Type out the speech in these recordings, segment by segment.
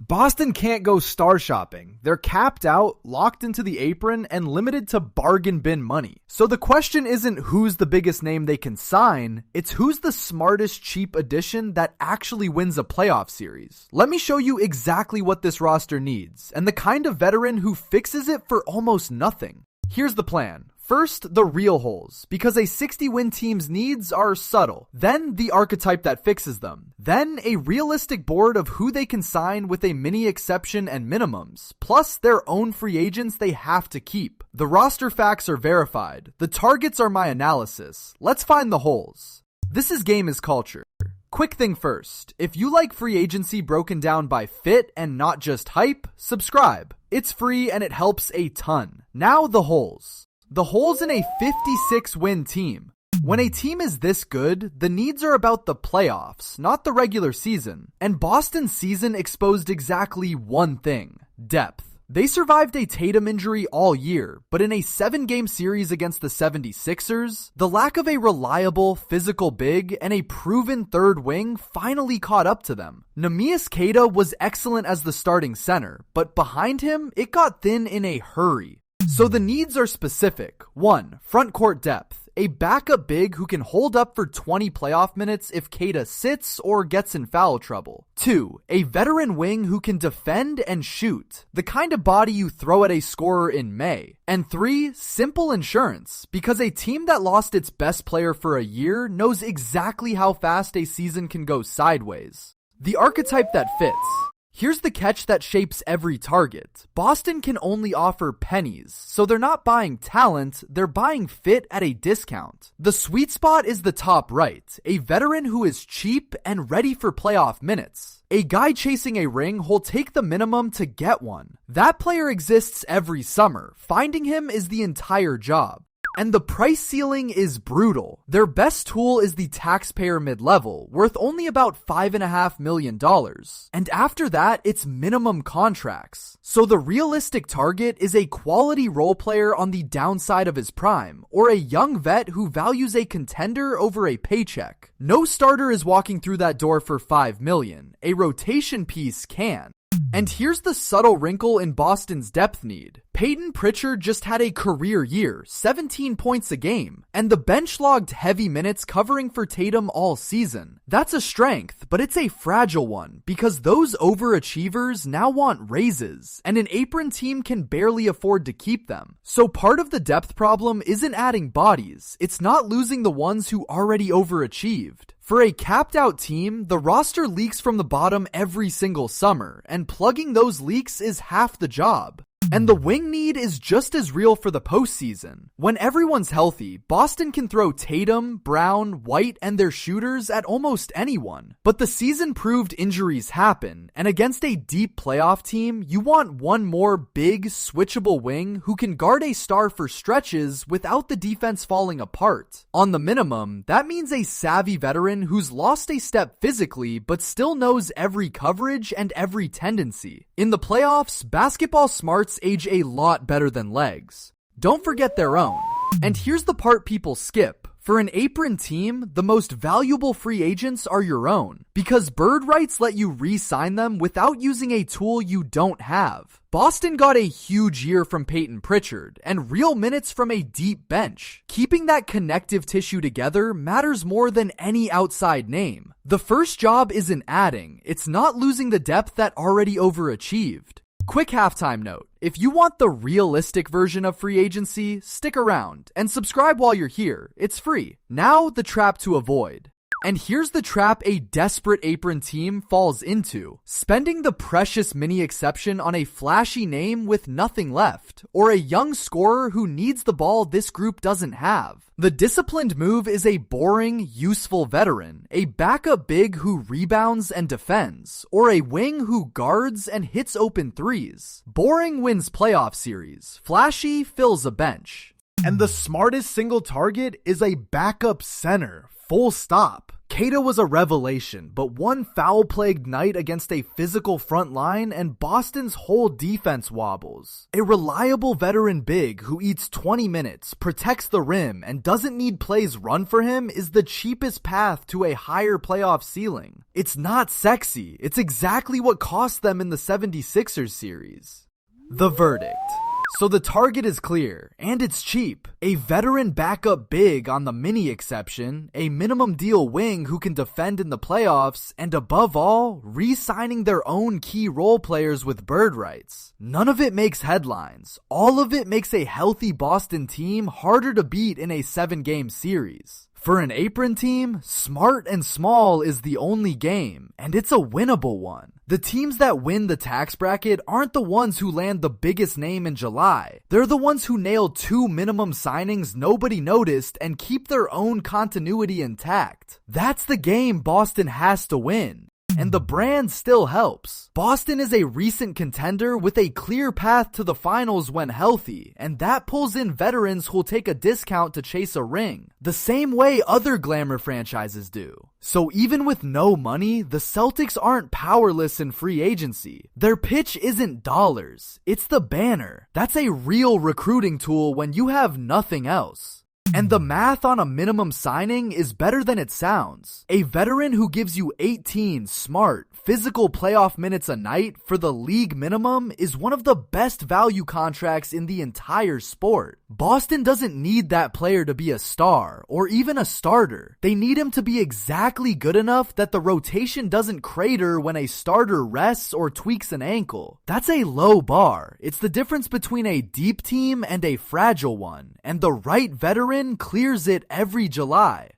Boston can't go star shopping. They're capped out, locked into the apron, and limited to bargain bin money. So the question isn't who's the biggest name they can sign, it's who's the smartest cheap addition that actually wins a playoff series. Let me show you exactly what this roster needs, and the kind of veteran who fixes it for almost nothing. Here's the plan. First, the real holes, because a 60-win team's needs are subtle. Then, the archetype that fixes them. Then, a realistic board of who they can sign with a mini exception and minimums, plus their own free agents they have to keep. The roster facts are verified. The targets are my analysis. Let's find the holes. This is game is culture. Quick thing first, if you like free agency broken down by fit and not just hype, subscribe. It's free and it helps a ton. Now the holes. The holes in a 56-win team. When a team is this good, the needs are about the playoffs, not the regular season. And Boston's season exposed exactly one thing: depth. They survived a Tatum injury all year, but in a 7-game series against the 76ers, the lack of a reliable, physical big and a proven third wing finally caught up to them. Neemias Queta was excellent as the starting center, but behind him, it got thin in a hurry. So the needs are specific. 1. Front court depth. A backup big who can hold up for 20 playoff minutes if Queta sits or gets in foul trouble. 2. A veteran wing who can defend and shoot. The kind of body you throw at a scorer in May. And 3. Simple insurance. Because a team that lost its best player for a year knows exactly how fast a season can go sideways. The archetype that fits. Here's the catch that shapes every target. Boston can only offer pennies, so they're not buying talent, they're buying fit at a discount. The sweet spot is the top right, a veteran who is cheap and ready for playoff minutes. A guy chasing a ring who'll take the minimum to get one. That player exists every summer. Finding him is the entire job. And the price ceiling is brutal. Their best tool is the taxpayer mid-level, worth only about $5.5 million. And after that, it's minimum contracts. So the realistic target is a quality role player on the downside of his prime, or a young vet who values a contender over a paycheck. No starter is walking through that door for $5 million. A rotation piece can. And here's the subtle wrinkle in Boston's depth need. Peyton Pritchard just had a career year, 17 points a game, and the bench logged heavy minutes covering for Tatum all season. That's a strength, but it's a fragile one, because those overachievers now want raises, and an apron team can barely afford to keep them. So part of the depth problem isn't adding bodies, it's not losing the ones who already overachieved. For a capped out team, the roster leaks from the bottom every single summer, and plugging those leaks is half the job. And the wing need is just as real for the postseason. When everyone's healthy, Boston can throw Tatum, Brown, White, and their shooters at almost anyone. But the season proved injuries happen, and against a deep playoff team, you want one more big, switchable wing who can guard a star for stretches without the defense falling apart. On the minimum, that means a savvy veteran who's lost a step physically but still knows every coverage and every tendency. In the playoffs, basketball smarts age a lot better than legs. Don't forget their own. And here's the part people skip. For an apron team, the most valuable free agents are your own, because bird rights let you re-sign them without using a tool you don't have. Boston got a huge year from Peyton Pritchard, and real minutes from a deep bench. Keeping that connective tissue together matters more than any outside name. The first job isn't adding, it's not losing the depth that already overachieved. Quick halftime note. If you want the realistic version of free agency, stick around and subscribe while you're here. It's free. Now, the trap to avoid. And here's the trap a desperate apron team falls into. Spending the precious mini exception on a flashy name with nothing left, or a young scorer who needs the ball this group doesn't have. The disciplined move is a boring, useful veteran, a backup big who rebounds and defends, or a wing who guards and hits open threes. Boring wins playoff series. Flashy fills a bench. And the smartest single target is a backup center. Full stop. Keita was a revelation, but one foul-plagued night against a physical front line and Boston's whole defense wobbles. A reliable veteran big who eats 20 minutes, protects the rim, and doesn't need plays run for him is the cheapest path to a higher playoff ceiling. It's not sexy, it's exactly what cost them in the 76ers series. The verdict. So the target is clear, and it's cheap. A veteran backup big on the mini exception, a minimum deal wing who can defend in the playoffs, and above all, re-signing their own key role players with bird rights. None of it makes headlines. All of it makes a healthy Boston team harder to beat in a 7-game series. For an apron team, smart and small is the only game, and it's a winnable one. The teams that win the tax bracket aren't the ones who land the biggest name in July. They're the ones who nail 2 minimum signings nobody noticed and keep their own continuity intact. That's the game Boston has to win. And the brand still helps. Boston is a recent contender with a clear path to the finals when healthy, and that pulls in veterans who'll take a discount to chase a ring, the same way other glamour franchises do. So even with no money, the Celtics aren't powerless in free agency. Their pitch isn't dollars, it's the banner. That's a real recruiting tool when you have nothing else. And the math on a minimum signing is better than it sounds. A veteran who gives you 18 smart, physical playoff minutes a night for the league minimum is one of the best value contracts in the entire sport. Boston doesn't need that player to be a star, or even a starter. They need him to be exactly good enough that the rotation doesn't crater when a starter rests or tweaks an ankle. That's a low bar. It's the difference between a deep team and a fragile one, and the right veteran clears it every July.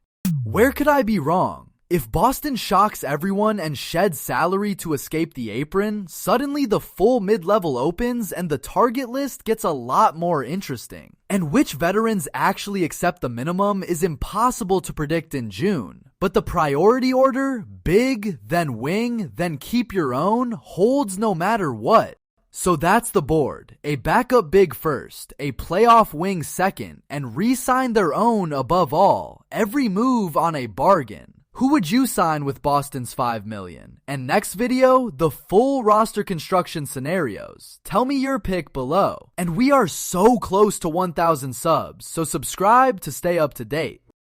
Where could I be wrong? If Boston shocks everyone and sheds salary to escape the apron, suddenly the full mid-level opens and the target list gets a lot more interesting. And which veterans actually accept the minimum is impossible to predict in June. But the priority order, big, then wing, then keep your own, holds no matter what. So that's the board. A backup big first, a playoff wing second, and re-sign their own above all. Every move on a bargain. Who would you sign with Boston's $5 million? And next video, the full roster construction scenarios. Tell me your pick below. And we are so close to 1,000 subs, so subscribe to stay up to date.